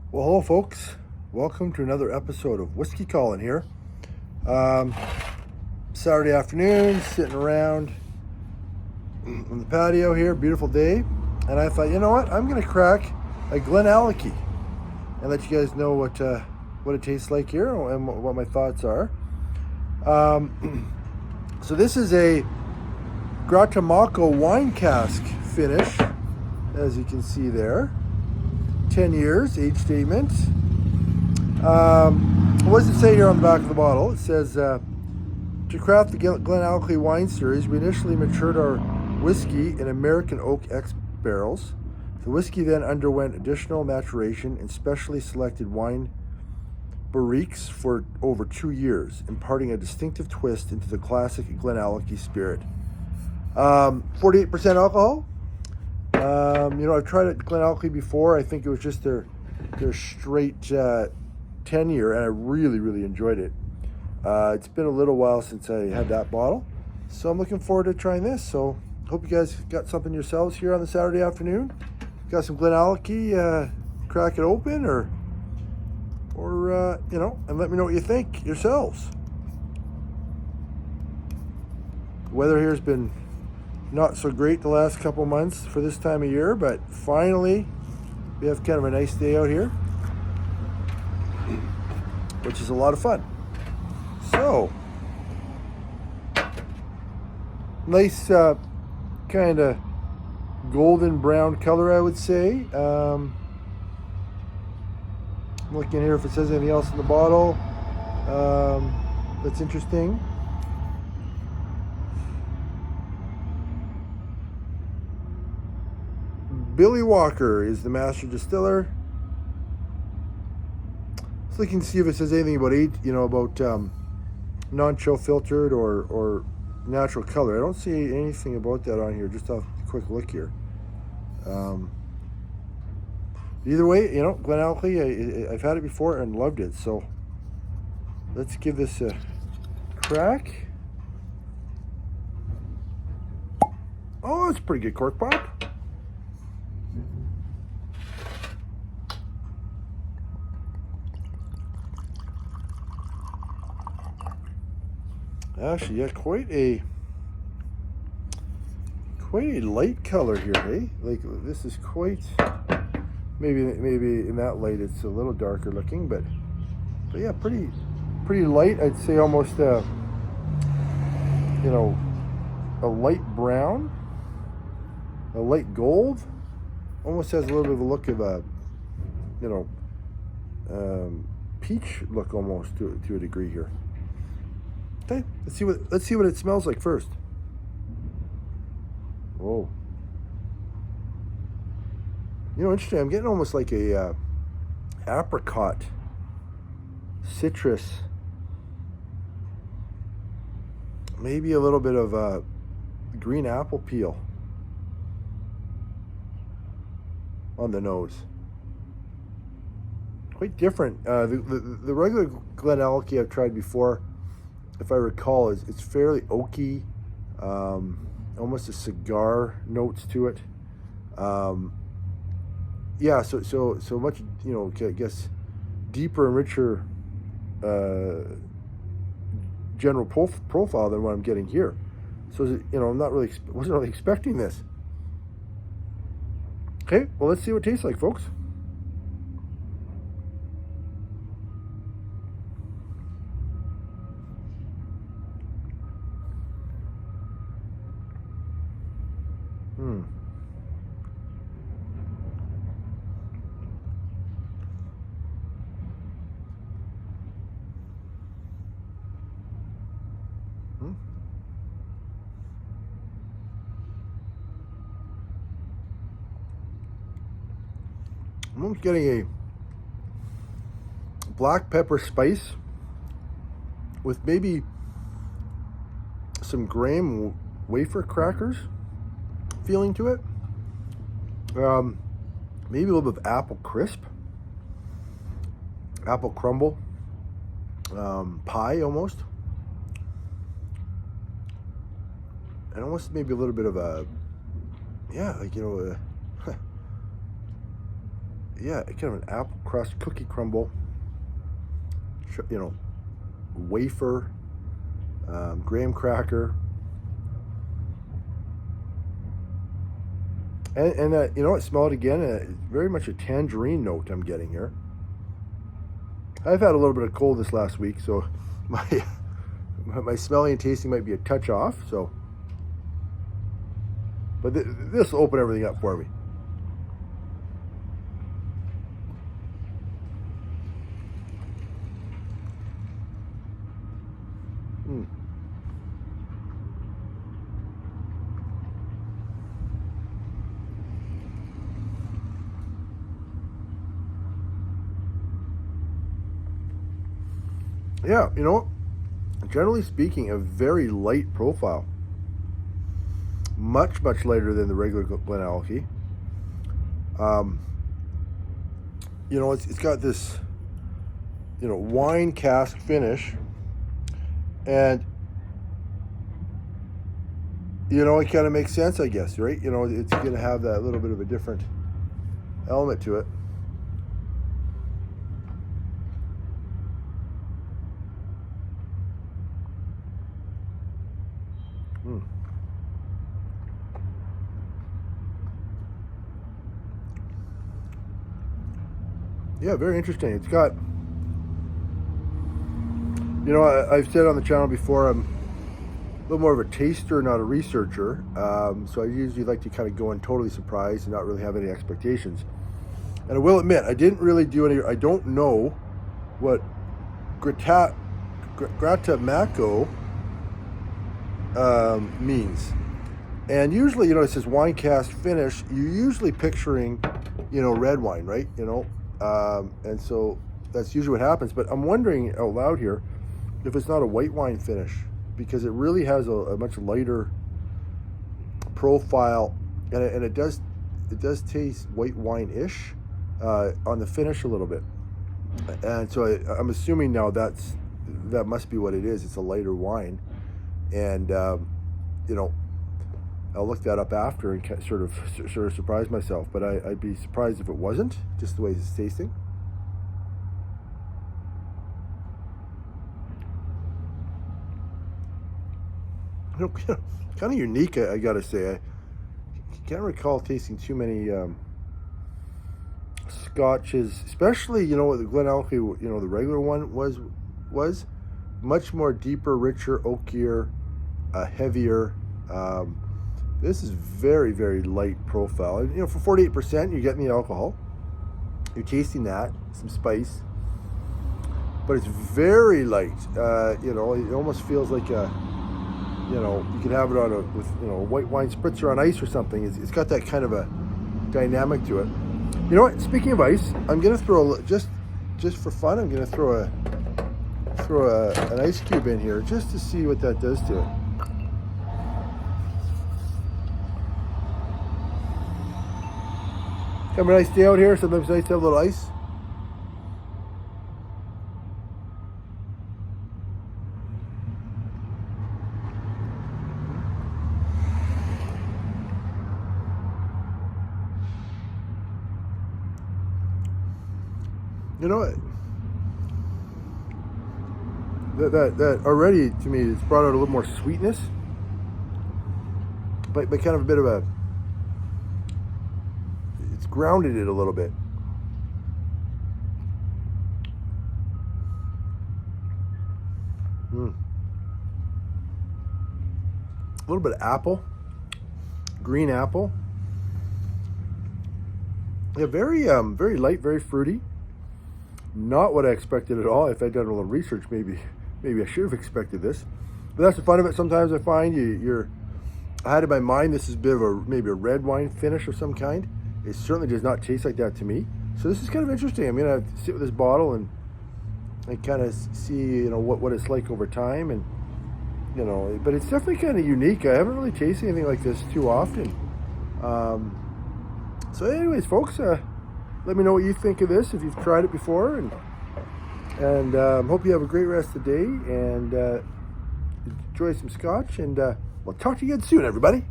Well, hello, folks. Welcome to another episode of Whiskey Calling here. Um, Saturday afternoon, sitting around on the patio here, beautiful day. And I thought, you know what? I'm going to crack a GlenAllachie and let you guys know what it tastes like here and what my thoughts are. So this is a Guatemala wine cask finish, as you can see there. 10 years, age statement. What does it say here on the back of the bottle? It says, to craft the GlenAllachie wine series, we initially matured our whiskey in American oak X barrels. The whiskey then underwent additional maturation in specially selected wine barriques for over 2 years, imparting a distinctive twist into the classic GlenAllachie spirit. 48% alcohol. I've tried it GlenAllachie before. I think it was just their straight 10-year, and I really enjoyed it. It's been a little while since I had that bottle, so I'm looking forward to trying this. So hope you guys got something yourselves here on the Saturday afternoon. Got some GlenAllachie, crack it open, or and let me know what you think yourselves. The weather here has been not so great the last couple months for this time of year, but finally we have kind of a nice day out here, which is a lot of fun. So, nice kind of golden brown color, I would say. I'm looking here if it says anything else in the bottle that's interesting. Billy Walker is the master distiller. So looking to see if it says anything about non-chill filtered or natural color. I don't see anything about that on here. Just off a quick look here. Either way, GlenAllachie, I've had it before and loved it. So let's give this a crack. Oh, it's a pretty good cork pop. Actually, yeah, quite a light color here, hey? Like, this is quite, maybe in that light it's a little darker looking, but yeah, pretty light. I'd say almost a light brown, a light gold. Almost has a little bit of a look of a peach look almost to a degree here. Okay, let's see what it smells like first. Whoa. Interesting. I'm getting almost like a apricot, citrus, maybe a little bit of green apple peel on the nose. Quite different. The regular GlenAllachie I've tried before, if I recall, it's fairly oaky, almost a cigar notes to it. So much, I guess, deeper and richer general profile than what I'm getting here. So, I'm wasn't really expecting this. Okay, well, let's see what it tastes like, folks. I'm getting a black pepper spice with maybe some graham wafer crackers feeling to it. Maybe a little bit of apple crisp, apple crumble, pie almost. And almost maybe a little bit of a, yeah, kind of an apple crust cookie crumble, you know, wafer, graham cracker, and you know what? Smell it again. Very much a tangerine note I'm getting here. I've had a little bit of cold this last week, so my smelling and tasting might be a touch off. So, but this will open everything up for me. Yeah, you know, generally speaking, a very light profile. Much lighter than the regular GlenAllachie. You know, it's got this, you know, wine cask finish, and you know, it kind of makes sense, I guess, right? You know, it's going to have that little bit of a different element to it. Yeah, very interesting. It's got, you know, I've said on the channel before, I'm a little more of a taster, not a researcher. So I usually like to kind of go in totally surprised and not really have any expectations. And I will admit, I didn't really do any, I don't know what Gratamaco means. And usually, you know, it says wine cask finish. You're usually picturing, you know, red wine, right? You know, and so that's usually what happens. But I'm wondering out loud here if it's not a white wine finish, because it really has a much lighter profile, and it does taste white wine-ish on the finish a little bit. And so I'm assuming now that must be what it is. It's a lighter wine, and you know, I'll look that up after and sort of surprise myself. But I'd be surprised if it wasn't, just the way it's tasting. You know, kind of unique, I gotta say. I can't recall tasting too many scotches, especially, you know, the GlenAllachie, you know, the regular one was much more deeper, richer, oakier, heavier. This is very light profile. And, you know, for 48%, you're getting the alcohol. You're tasting that, some spice, but it's very light. You know, it almost feels like a, you know, you could have it on with, you know, a white wine spritzer on ice or something. It's got that kind of a dynamic to it. You know what? Speaking of ice, I'm gonna throw just for fun. I'm gonna throw an ice cube in here just to see what that does to it. Having a nice day out here. Sometimes it's nice to have a little ice. You know what? That already, to me, it's brought out a little more sweetness, but kind of a bit of a, it's grounded it a little bit. A little bit of apple, green apple. Yeah, very light, very fruity. Not what I expected at all. If I'd done a little research, maybe I should have expected this. But that's the fun of it. Sometimes I find I had in my mind this is a bit of maybe a red wine finish of some kind. It certainly does not taste like that to me. So this is kind of interesting. I'm gonna sit with this bottle and kind of see, you know, what it's like over time, and you know, but it's definitely kind of unique. I haven't really tasted anything like this too often. So anyways, folks, let me know what you think of this if you've tried it before, and hope you have a great rest of the day, and enjoy some scotch, and we'll talk to you again soon, everybody.